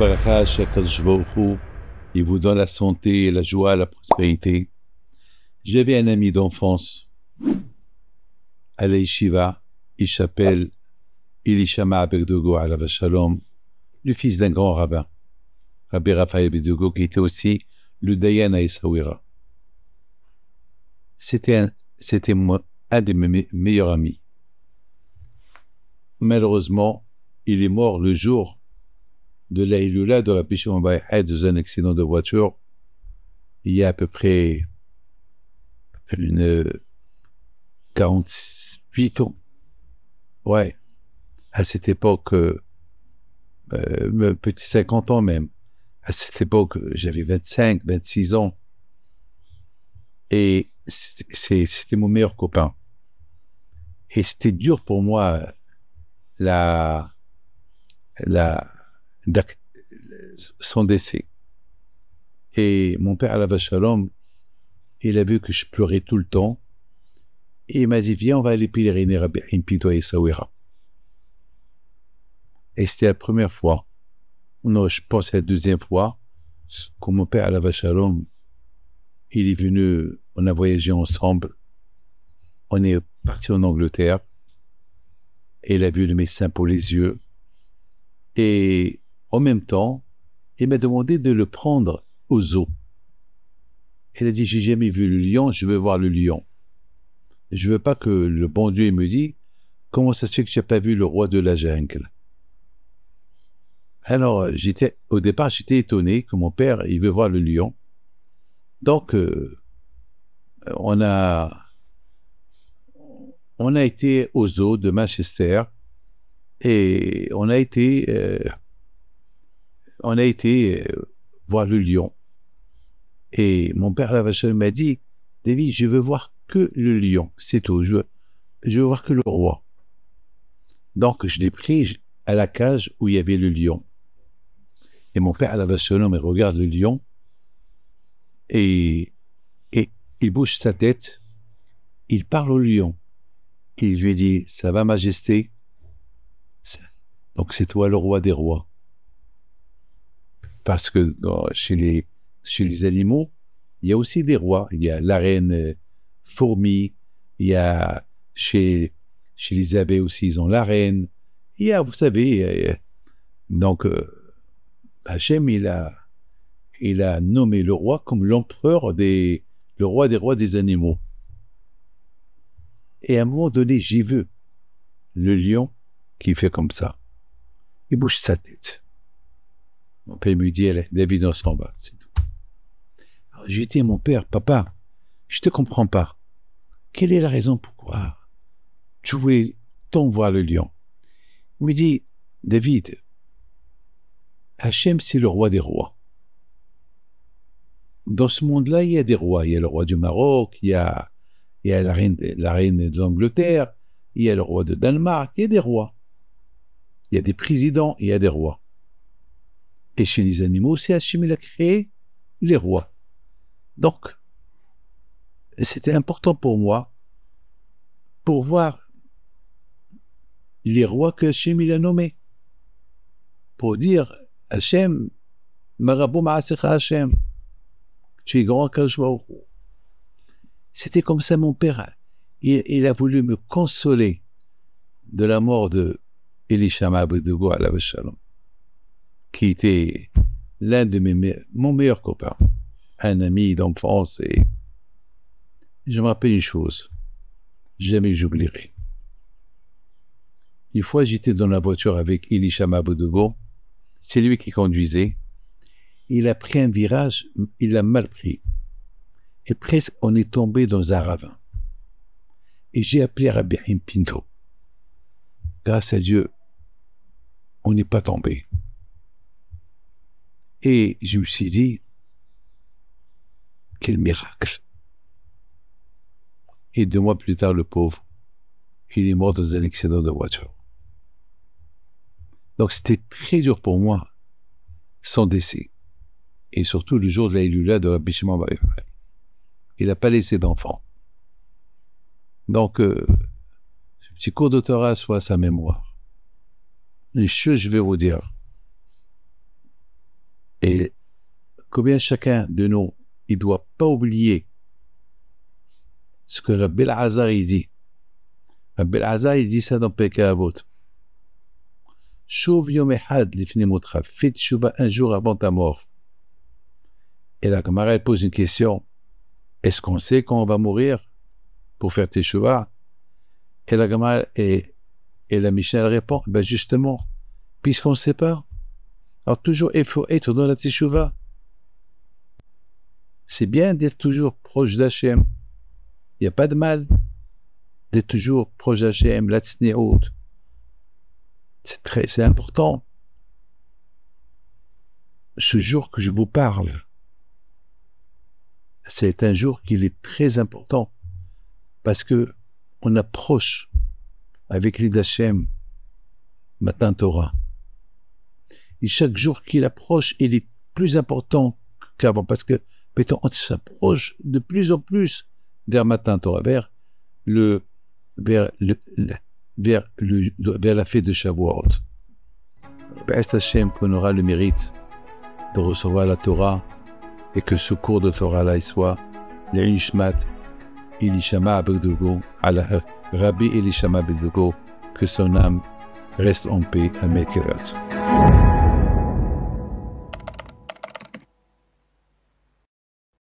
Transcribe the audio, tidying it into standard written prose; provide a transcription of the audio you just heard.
Baraka, Shakadosh Baruch Hu, il vous donne la santé, la joie, la prospérité. J'avais un ami d'enfance à la yeshiva, il s'appelle Elishama Abegdogo alav shalom, le fils d'un grand rabbin, Rabbi Raphaël Abegdogo, qui était aussi le Dayan à Essaouira. C'était un de mes meilleurs amis. Malheureusement, il est mort le jour de la Iloula de Rabbi Shimon bar Yochai dans un accident de voiture. Il y a à peu près 48 ans. Ouais, à cette époque, petit 50 ans même. À cette époque, j'avais 25, 26 ans. Et c'était mon meilleur copain. Et c'était dur pour moi, son décès. Et mon père, alav shalom, il a vu que je pleurais tout le temps. Et il m'a dit, viens, on va aller pèleriner Rabbi Pinto à Essaouira. Et c'était la première fois, non, je pense la deuxième fois, que mon père, alav shalom, il est venu, on a voyagé ensemble. On est parti en Angleterre. Et il a vu le médecin pour les yeux. Et en même temps, il m'a demandé de le prendre au zoo. Il a dit, j'ai jamais vu le lion, je veux voir le lion. Je veux pas que le bon Dieu me dise, comment ça se fait que tu n'as pas vu le roi de la jungle? Alors, au départ, j'étais étonné que mon père, il veut voir le lion. Donc, on a été au zoo de Manchester et on a été voir le lion. Et mon père, alav shalom, m'a dit, David, je veux voir que le lion, c'est tout. Je veux voir que le roi. Donc, je l'ai pris à la cage où il y avait le lion. Et mon père, alav shalom, il regarde le lion et il bouge sa tête, il parle au lion. Il lui dit, ça va, Majesté? Donc, c'est toi le roi des rois. Parce que chez les animaux, il y a aussi des rois. Il y a la reine fourmi, il y a chez les abeilles aussi, ils ont la reine. Il y a, vous savez, donc Hachem, il a nommé le roi comme le roi des rois des animaux. Et à un moment donné, j'ai vu le lion qui fait comme ça. Il bouge sa tête. Mon père me dit, David, on s'en va, c'est tout. Alors, j'ai dit à mon père, papa, je te comprends pas. Quelle est la raison pourquoi tu voulais tant voir le lion? Il me dit, David, Hachem, c'est le roi des rois. Dans ce monde-là, il y a des rois. Il y a le roi du Maroc, il y a la reine de l'Angleterre, il y a le roi de Danemark, il y a des rois. Il y a des présidents, il y a des rois. Et chez les animaux, c'est Hachem, il a créé les rois. Donc, c'était important pour moi, pour voir les rois que Hachem, il a nommés. Pour dire, Hachem, Marabou Ma'asecha Hachem, tu es grand Kadosh Baruch Hu. C'était comme ça mon père. Il a voulu me consoler de la mort de Elishama Abegdogo alav shalom, qui était l'un de mon meilleur copain, un ami d'enfance. Et je me rappelle une chose, jamais j'oublierai. Une fois, j'étais dans la voiture avec Elishama Abegdogo, c'est lui qui conduisait. Il a pris un virage, il l'a mal pris. Et presque, on est tombé dans un ravin. Et j'ai appelé Rabbi Pinto. Grâce à Dieu, on n'est pas tombé. Et je me suis dit, quel miracle. Et 2 mois plus tard, le pauvre, il est mort dans un accident de voiture. Donc c'était très dur pour moi, son décès. Et surtout le jour de la Iloula de Rabbi Shimon bar Yochai. Il n'a pas laissé d'enfant. Donc, ce petit cours de Torah soit à sa mémoire. Les choses, je vais vous dire, Et combien chacun de nous, il ne doit pas oublier ce que Rabbi Elazar il dit. Rabbi Elazar il dit ça dans Pirkei Avot. Shuv yom echad lifnei motcha. Fais teshuvah un jour avant ta mort. Et la Gemara pose une question. Est-ce qu'on sait quand on va mourir pour faire teshuvah? Et la Gemara et la Mishnah répond, ben justement, puisqu'on ne sait pas, alors toujours il faut être dans la teshuvah. C'est bien d'être toujours proche d'Hachem. Il n'y a pas de mal d'être toujours proche d'Hachem, la tzniut. C'est important. Ce jour que je vous parle, c'est un jour qui est très important parce que on approche avec l'Id Hashem Matan Torah. Et chaque jour qu'il approche, il est plus important qu'avant parce que mettons, on s'approche de plus en plus vers Matan Torah, vers la fête de Shavuot. B'ez Hashem qu'on aura le mérite de recevoir la Torah et que ce cours de Torah-là soit l'Elishmat Elishama Abedougo, Rabbi Elishama Abedougo, que son âme reste en paix à Mekerat.